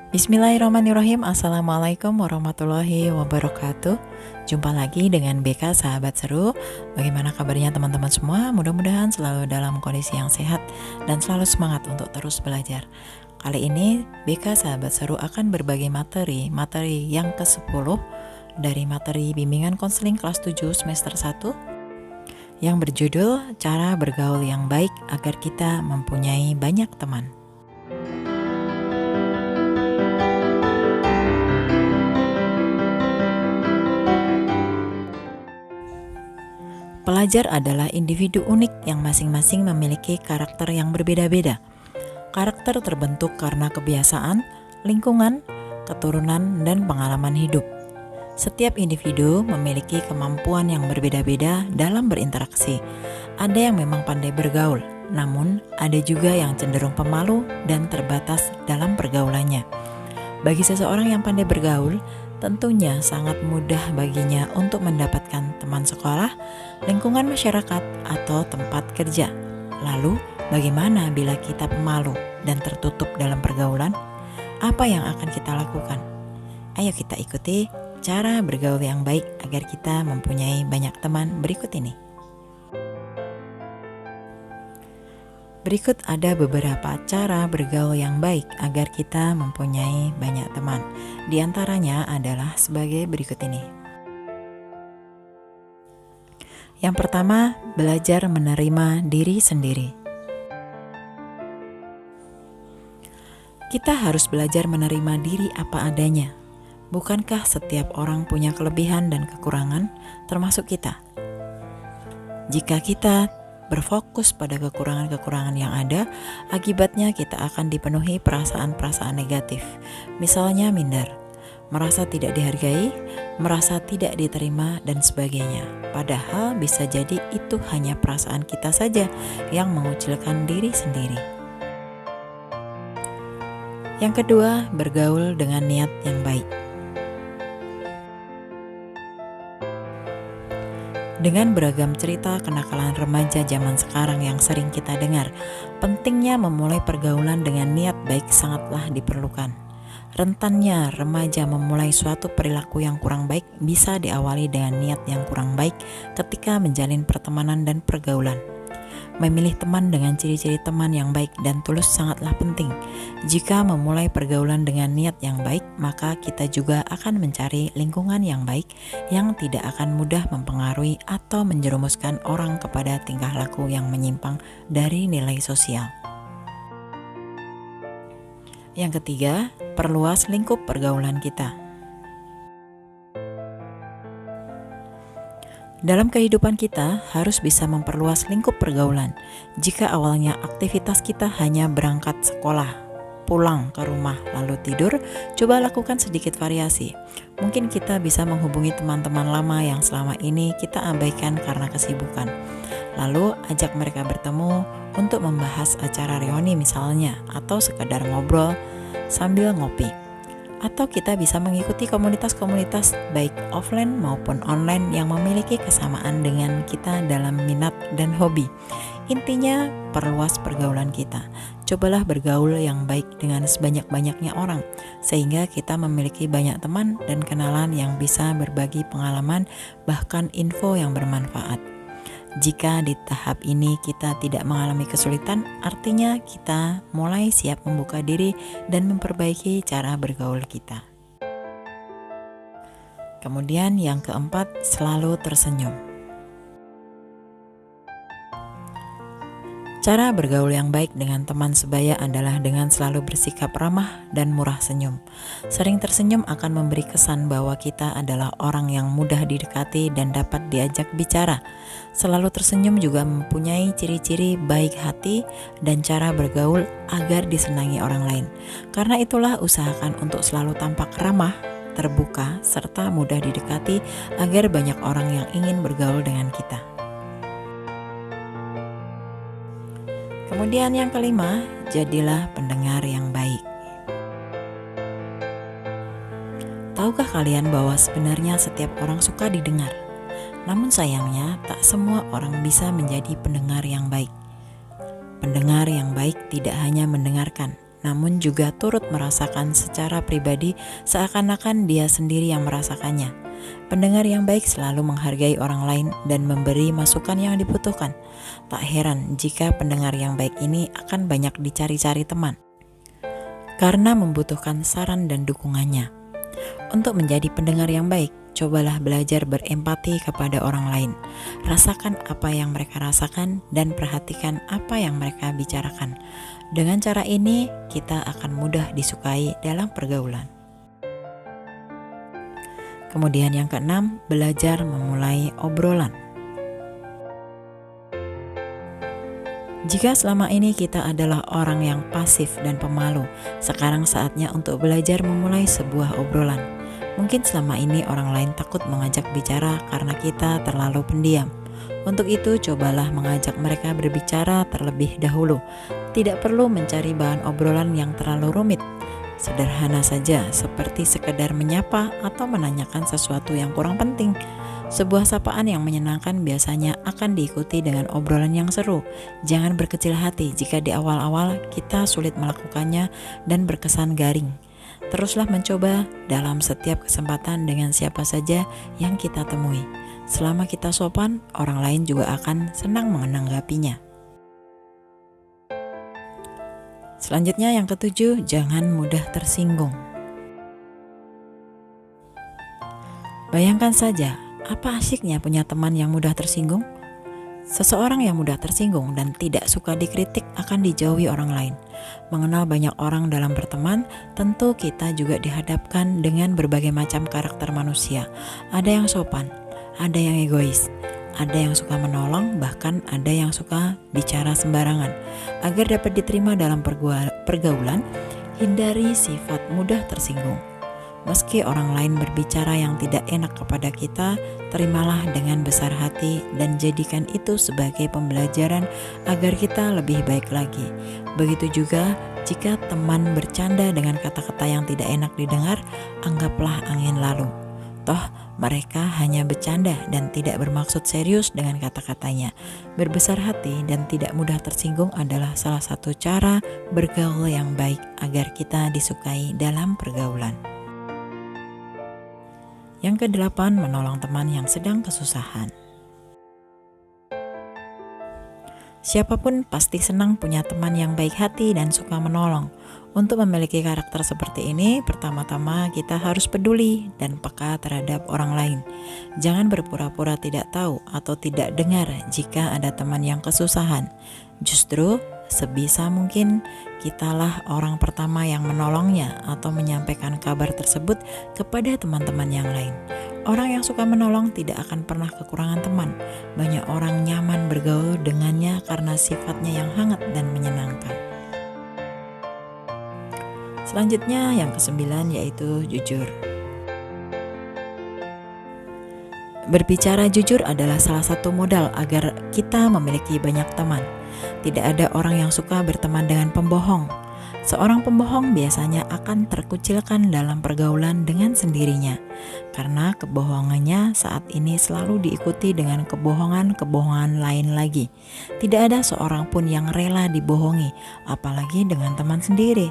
Bismillahirrahmanirrahim. Assalamualaikum warahmatullahi wabarakatuh. Jumpa lagi dengan BK Sahabat Seru. Bagaimana kabarnya teman-teman semua? Mudah-mudahan selalu dalam kondisi yang sehat dan selalu semangat untuk terus belajar. Kali ini BK Sahabat Seru akan berbagi materi yang ke-10 dari materi bimbingan konseling kelas 7 semester 1 yang berjudul Cara Bergaul yang Baik Agar Kita Mempunyai Banyak Teman. Pelajar adalah individu unik yang masing-masing memiliki karakter yang berbeda-beda. Karakter terbentuk karena kebiasaan, lingkungan, keturunan, dan pengalaman hidup. Setiap individu memiliki kemampuan yang berbeda-beda dalam berinteraksi. Ada yang memang pandai bergaul, namun ada juga yang cenderung pemalu dan terbatas dalam pergaulannya. Bagi seseorang yang pandai bergaul, tentunya sangat mudah baginya untuk mendapatkan teman sekolah, lingkungan masyarakat, atau tempat kerja. Lalu, bagaimana bila kita pemalu dan tertutup dalam pergaulan? Apa yang akan kita lakukan? Ayo kita ikuti cara bergaul yang baik agar kita mempunyai banyak teman berikut ini. Berikut ada beberapa cara bergaul yang baik agar kita mempunyai banyak teman. Di antaranya adalah sebagai berikut ini. Yang pertama, belajar menerima diri sendiri. Kita harus belajar menerima diri apa adanya. Bukankah setiap orang punya kelebihan dan kekurangan, termasuk kita? Jika kita berfokus pada kekurangan-kekurangan yang ada, akibatnya kita akan dipenuhi perasaan-perasaan negatif. Misalnya minder, merasa tidak dihargai, merasa tidak diterima, dan sebagainya. Padahal bisa jadi itu hanya perasaan kita saja yang mengucilkan diri sendiri. Yang kedua, bergaul dengan niat yang baik. Dengan beragam cerita kenakalan remaja zaman sekarang yang sering kita dengar, pentingnya memulai pergaulan dengan niat baik sangatlah diperlukan. Rentannya remaja memulai suatu perilaku yang kurang baik bisa diawali dengan niat yang kurang baik ketika menjalin pertemanan dan pergaulan. Memilih teman dengan ciri-ciri teman yang baik dan tulus sangatlah penting. Jika memulai pergaulan dengan niat yang baik, maka kita juga akan mencari lingkungan yang baik yang tidak akan mudah mempengaruhi atau menjerumuskan orang kepada tingkah laku yang menyimpang dari nilai sosial. Yang ketiga, perluas lingkup pergaulan kita. Dalam kehidupan kita harus bisa memperluas lingkup pergaulan. Jika awalnya aktivitas kita hanya berangkat sekolah, pulang ke rumah, lalu tidur, coba lakukan sedikit variasi. Mungkin kita bisa menghubungi teman-teman lama yang selama ini kita abaikan karena kesibukan. Lalu ajak mereka bertemu untuk membahas acara reuni misalnya, atau sekedar ngobrol sambil ngopi. Atau kita bisa mengikuti komunitas-komunitas baik offline maupun online yang memiliki kesamaan dengan kita dalam minat dan hobi. Intinya, perluas pergaulan kita. Cobalah bergaul yang baik dengan sebanyak-banyaknya orang, sehingga kita memiliki banyak teman dan kenalan yang bisa berbagi pengalaman, bahkan info yang bermanfaat. Jika di tahap ini kita tidak mengalami kesulitan, artinya kita mulai siap membuka diri dan memperbaiki cara bergaul kita. Kemudian yang keempat, selalu tersenyum. Cara bergaul yang baik dengan teman sebaya adalah dengan selalu bersikap ramah dan murah senyum. Sering tersenyum akan memberi kesan bahwa kita adalah orang yang mudah didekati dan dapat diajak bicara. Selalu tersenyum juga mempunyai ciri-ciri baik hati dan cara bergaul agar disenangi orang lain. Karena itulah usahakan untuk selalu tampak ramah, terbuka, serta mudah didekati agar banyak orang yang ingin bergaul dengan kita. Kemudian yang kelima, jadilah pendengar yang baik. Tahukah kalian bahwa sebenarnya setiap orang suka didengar? Namun sayangnya tak semua orang bisa menjadi pendengar yang baik. Pendengar yang baik tidak hanya mendengarkan, namun juga turut merasakan secara pribadi seakan-akan dia sendiri yang merasakannya. Pendengar yang baik selalu menghargai orang lain dan memberi masukan yang dibutuhkan. Tak heran jika pendengar yang baik ini akan banyak dicari-cari teman, karena membutuhkan saran dan dukungannya. Untuk menjadi pendengar yang baik, cobalah belajar berempati kepada orang lain. Rasakan apa yang mereka rasakan dan perhatikan apa yang mereka bicarakan. Dengan cara ini, kita akan mudah disukai dalam pergaulan. Kemudian yang keenam, belajar memulai obrolan. Jika selama ini kita adalah orang yang pasif dan pemalu, sekarang saatnya untuk belajar memulai sebuah obrolan. Mungkin selama ini orang lain takut mengajak bicara karena kita terlalu pendiam. Untuk itu, cobalah mengajak mereka berbicara terlebih dahulu. Tidak perlu mencari bahan obrolan yang terlalu rumit. Sederhana saja, seperti sekedar menyapa atau menanyakan sesuatu yang kurang penting. Sebuah sapaan yang menyenangkan biasanya akan diikuti dengan obrolan yang seru. Jangan berkecil hati jika di awal-awal kita sulit melakukannya dan berkesan garing. Teruslah mencoba dalam setiap kesempatan dengan siapa saja yang kita temui. Selama kita sopan, orang lain juga akan senang menanggapinya. Selanjutnya yang ketujuh, jangan mudah tersinggung. Bayangkan saja, apa asyiknya punya teman yang mudah tersinggung? Seseorang yang mudah tersinggung dan tidak suka dikritik akan dijauhi orang lain. Mengenal banyak orang dalam berteman, tentu kita juga dihadapkan dengan berbagai macam karakter manusia. Ada yang sopan, ada yang egois, ada yang suka menolong, bahkan ada yang suka bicara sembarangan. Agar dapat diterima dalam pergaulan, hindari sifat mudah tersinggung. Meski orang lain berbicara yang tidak enak kepada kita, terimalah dengan besar hati dan jadikan itu sebagai pembelajaran agar kita lebih baik lagi. Begitu juga jika teman bercanda dengan kata-kata yang tidak enak didengar, anggaplah angin lalu. Toh mereka hanya bercanda dan tidak bermaksud serius dengan kata-katanya. Berbesar hati dan tidak mudah tersinggung adalah salah satu cara bergaul yang baik agar kita disukai dalam pergaulan. Yang kedelapan, menolong teman yang sedang kesusahan. Siapapun pasti senang punya teman yang baik hati dan suka menolong. Untuk memiliki karakter seperti ini, pertama-tama kita harus peduli dan peka terhadap orang lain. Jangan berpura-pura tidak tahu atau tidak dengar jika ada teman yang kesusahan. Justru, sebisa mungkin kitalah orang pertama yang menolongnya atau menyampaikan kabar tersebut kepada teman-teman yang lain. Orang yang suka menolong tidak akan pernah kekurangan teman. Banyak orang nyaman bergaul dengannya karena sifatnya yang hangat dan menyenangkan. Selanjutnya yang kesembilan yaitu jujur. Berbicara jujur adalah salah satu modal agar kita memiliki banyak teman. Tidak ada orang yang suka berteman dengan pembohong. Seorang pembohong biasanya akan terkucilkan dalam pergaulan dengan sendirinya, karena kebohongannya saat ini selalu diikuti dengan kebohongan-kebohongan lain lagi. Tidak ada seorang pun yang rela dibohongi, apalagi dengan teman sendiri.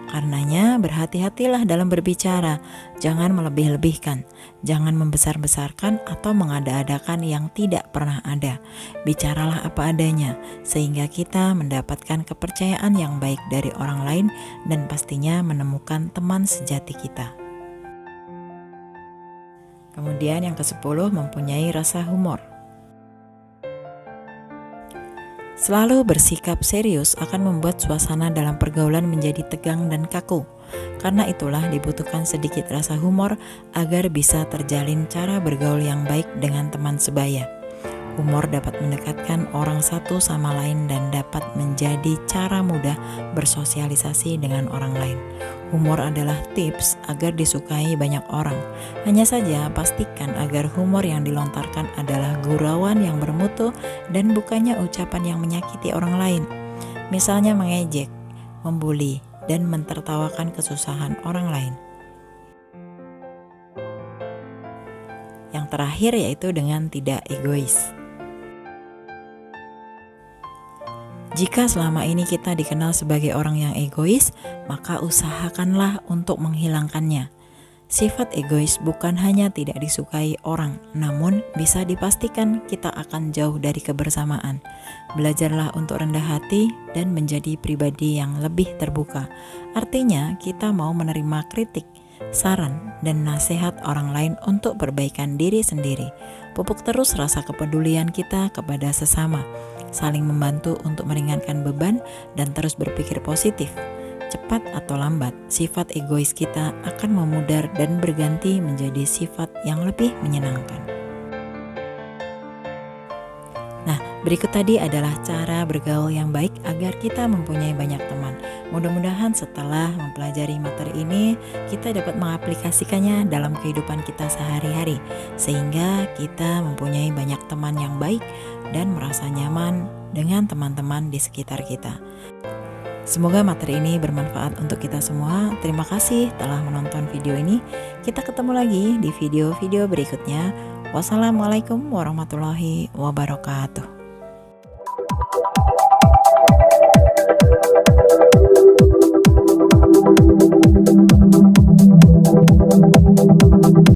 Karenanya berhati-hatilah dalam berbicara, jangan melebih-lebihkan, jangan membesar-besarkan atau mengada-adakan yang tidak pernah ada. Bicaralah apa adanya, sehingga kita mendapatkan kepercayaan yang baik dari orang lain dan pastinya menemukan teman sejati kita. Kemudian yang ke-10, mempunyai rasa humor. Selalu bersikap serius akan membuat suasana dalam pergaulan menjadi tegang dan kaku. Karena itulah dibutuhkan sedikit rasa humor agar bisa terjalin cara bergaul yang baik dengan teman sebaya. Humor dapat mendekatkan orang satu sama lain dan dapat menjadi cara mudah bersosialisasi dengan orang lain. Humor adalah tips agar disukai banyak orang. Hanya saja pastikan agar humor yang dilontarkan adalah gurauan yang bermutu dan bukannya ucapan yang menyakiti orang lain. Misalnya mengejek, membuli, dan mentertawakan kesusahan orang lain. Yang terakhir yaitu dengan tidak egois. Jika selama ini kita dikenal sebagai orang yang egois, maka usahakanlah untuk menghilangkannya. Sifat egois bukan hanya tidak disukai orang, namun bisa dipastikan kita akan jauh dari kebersamaan. Belajarlah untuk rendah hati dan menjadi pribadi yang lebih terbuka. Artinya, kita mau menerima kritik, saran, dan nasihat orang lain untuk perbaikan diri sendiri. Pupuk terus rasa kepedulian kita kepada sesama, saling membantu untuk meringankan beban, dan terus berpikir positif. Cepat atau lambat, sifat egois kita akan memudar dan berganti menjadi sifat yang lebih menyenangkan. Nah, berikut tadi adalah cara bergaul yang baik agar kita mempunyai banyak teman. Mudah-mudahan setelah mempelajari materi ini, kita dapat mengaplikasikannya dalam kehidupan kita sehari-hari, sehingga kita mempunyai banyak teman yang baik dan merasa nyaman dengan teman-teman di sekitar kita. Semoga materi ini bermanfaat untuk kita semua. Terima kasih telah menonton video ini. Kita ketemu lagi di video-video berikutnya. Wassalamualaikum warahmatullahi wabarakatuh.